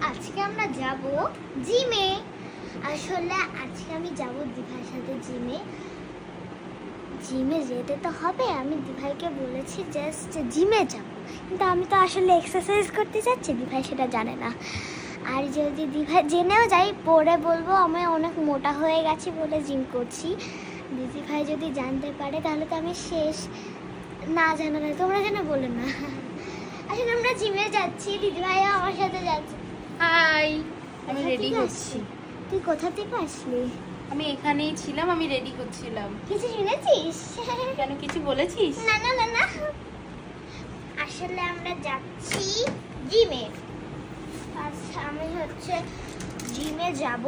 আজকে আমরা যাব জিমে। আসলে আজকে আমি যাব দিভাইয়ের সাথে জিমে। জিমে যেতে তো হবে, আমি দিভাইকে বলেছি জাস্ট জিমে যাব, কিন্তু আমি তো আসলে এক্সারসাইজ করতে যাচ্ছি, দিভাই সেটা জানে না। আর যদি দিভাই জেনেও যাই, পরে বলবো আমি অনেক মোটা হয়ে গেছি বলে জিম করছি। দিদিভাই যদি জানতে পারে তাহলে তো আমি শেষ। না জানালে তোমরা যেন বলে না। আসলে আমরা জিমে যাচ্ছি, দিদিভাইও আমার সাথে যাচ্ছে। হাই, আমি রেডি হচ্ছি। তুই কোথা থেকে আসলি? আমি এখানেই ছিলাম, আমি রেডি করছিলাম। কিছু শুনেছিস? কেন, কিছু বলেছিস? না না না না, আসলে আমরা যাচ্ছি জিমে। আচ্ছা, আমি হচ্ছে জিমে যাব,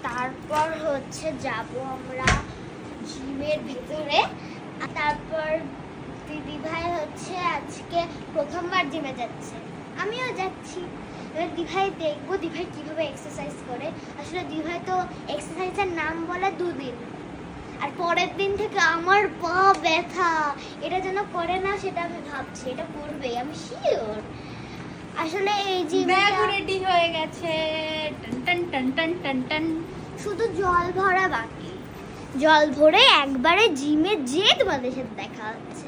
তারপর হচ্ছে যাব আমরা জিমের ভিতরে। তারপর দিদিভাই হচ্ছে আজকে প্রথমবার জিমে যাচ্ছে, আমিও যাচ্ছি। এবার দিভাই দেখবো দিভাই কিভাবে এক্সারসাইজ করে। আসলে দিভাই তো এক্সারসাইজের নাম বলে 2 দিন, আর পরের দিন থেকে আমার পা ব্যথা। এটা যেন করে না সেটা আমি ভাবছি, এটা করবে আমি শিওর। আসলে এই জিমটা রেডি হয়ে গেছে, টন টন টন টন টন। শুধু জল ভরা বাকি, জল ভরে একবারে জিমে যেয়ে তোমাদের সাথে দেখা হচ্ছে।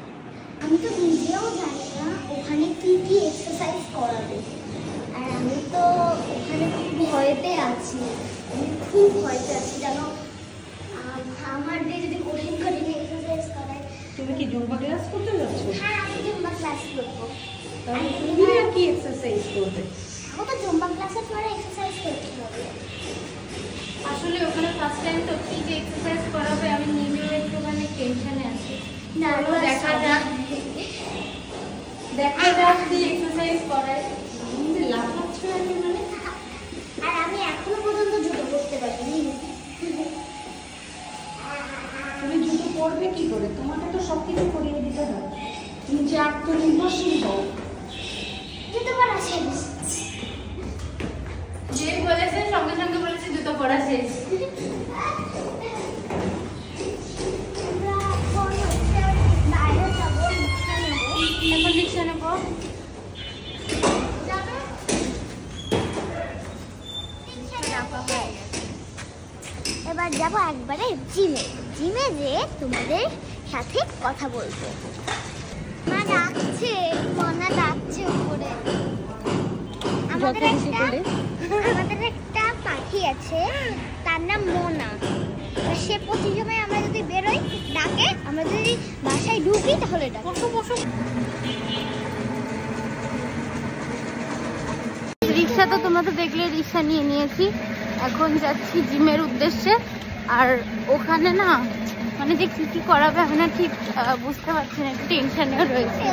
আমি তো নিজেও জানি না ওখানে কি কি এক্সারসাইজ করাবে, আর আমি তো ওখানে খুব ভয়তে আছি। আমি খুব ভয়তে আছি জানো, আমার দিয়ে যদি কঠিন কঠিন এক্সারসাইজ করায়। তুমি কি জুম্বা ক্লাস করতে যাচ্ছ? হ্যাঁ, আমি জুম্বা ক্লাস করবো। তাহলে তুমি আর কি এক্সারসাইজ করবে? আমাকে জুম্বা ক্লাসের পরে এক্সারসাইজ করতে হবে। আসলে ওখানে ফার্স্ট টাইম তো, কি যে এক্সারসাইজ করাবে আমি নিজেও একটুখানি টেনশনে আছি। চলো দেখা যাক, দেখা যাক কি এক্সারসাইজ করায়। লাফাচ্ছ একেবারে। আর আমি এখনো পর্যন্ত জুতো করতে পারিনি। তুমি জুতো পরবে কি করে? তোমাকে তো সব কিছু করিয়ে দিতে হয়। তুমি যে আত্মনির্ভরশীল হও। জুতো পরা শেষ। যে বলেছে সঙ্গে সঙ্গে বলেছে জুতো পরা শেষ। আমরা এখন হচ্ছে বাইরে যাবো, রিক্সা নেবো। এখন রিক্সা নেবো। যাবে? এবার যাবো একবারে জিমে। জিমে যেয়ে তোমাদের সাথে কথা বলবো। মা ডাকছে, মনা ডাকছে উপরে। আমাদের একটা পাখি আছে, তার নাম মোনা। সে প্রতি সময় আমরা যদি বেরোই ডাকে, আমরা যদি বাসায় ঢুকি তাহলে ডাকে। রিক্সা তো তোমরা তো দেখলে, রিক্সা নিয়ে নিয়েছি। এখন যাচ্ছি জিমের উদ্দেশ্যে। আর ওখানে না মানে যে কি কি করাবে আমি না ঠিক বুঝতে পারছি না, একটু টেনশনেও রয়েছে।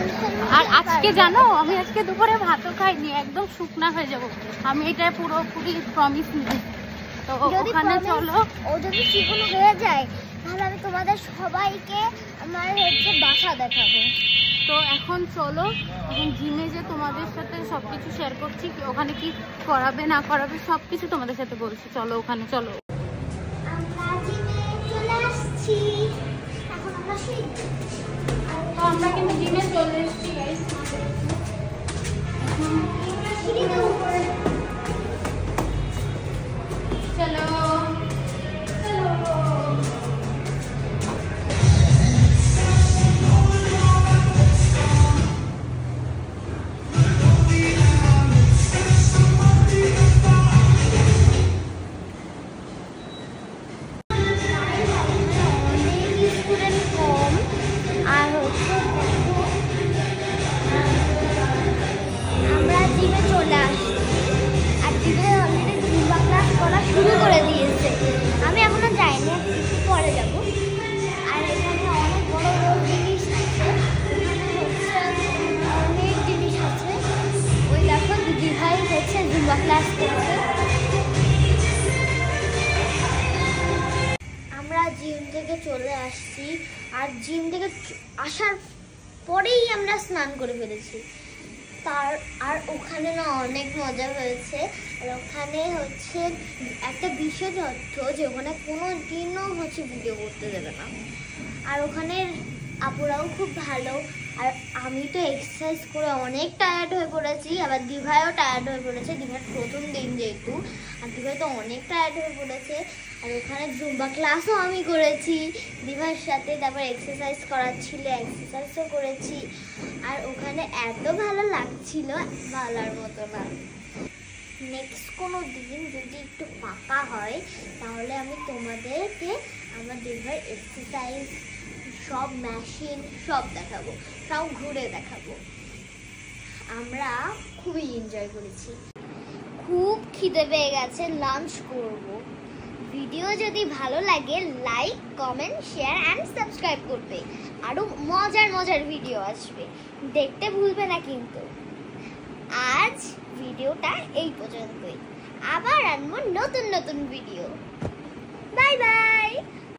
আর আজকে জানো, আমি আজকে দুপুরে ভাতও খাইনি, একদম শুকনা হয়ে যাব। আমি এটা পুরোপুরি প্রমিস নিই। তো ওখানে চলো। ও যদি শুকনো হয়ে যায় তাহলে আমি তোমাদের সবাইকে আমার হচ্ছে বাসা দেখাবো। তো এখন চলো, এখন জিমে যে তোমাদের সাথে সবকিছু শেয়ার করছি, ওখানে কি করাবে না করাবে সবকিছু তোমাদের সাথে বলছি। চলো ওখানে চলো। আমরা জিমে চলে আসছি, এখন আমরা শিখবো। তো আমরা কিন্তু জিমে চলে এসেছি গাইস। সিঁড়িতে উপরে চলো শুরু করে দিয়েছে। আমি এখনো যাইনি, পরে যাব। আর এখানে অনেক বড় বড় জিনিস আছে, অনেক জিনিস আছে। ওই দেখো দিদিভাই হচ্ছে জুম্বা ক্লাস করছে। আমরা জিম থেকে চলে আসছি, আর জিম থেকে আসার পরেই আমরা স্নান করে ফেলেছি। আর ওখানে না অনেক মজা হয়েছে। আর ওখানে হচ্ছে একটা বিশেষ অর্থ যে ওখানে কোনো দিনও হচ্ছে ভিডিও করতে দেবে না। আর ওখানের আপুরাও খুব ভালো, আর আমি তো এক্সারসাইজ করে অনেক টায়ার্ড হয়ে পড়েছি, আবার দিভাইও টায়ার্ড হয়ে পড়েছে, দিভার প্রথম দিন যেহেতু, আর দিভাই তো অনেক টায়ার্ড হয়ে পড়েছে। আর ওখানে জুম্বা ক্লাসও আমি করেছি দিভার সাথে, তারপর এক্সারসাইজ করাচ্ছিল, এক্সারসাইজও করেছি। আর ওখানে এত ভালো লাগছিল বলার মতো না। নেক্সট কোনো দিন যদি একটু ফাঁকা হয় তাহলে আমি তোমাদেরকে আমার দিভার এক্সারসাইজ সব মেশিন সব দেখাবো, সব ঘুরে দেখাবো। আমরা খুবই এনজয় করেছি। খুব খিদে পেয়ে গেছে, লাঞ্চ করব। ভিডিও যদি ভালো লাগে like, comment, share and subscribe করবে। আরও মজার মজার ভিডিও আসবে, দেখতে ভুলবে না কিন্তু। আজ ভিডিওটা এই পর্যন্তই, আবার আনবো নতুন নতুন ভিডিও। Bye bye.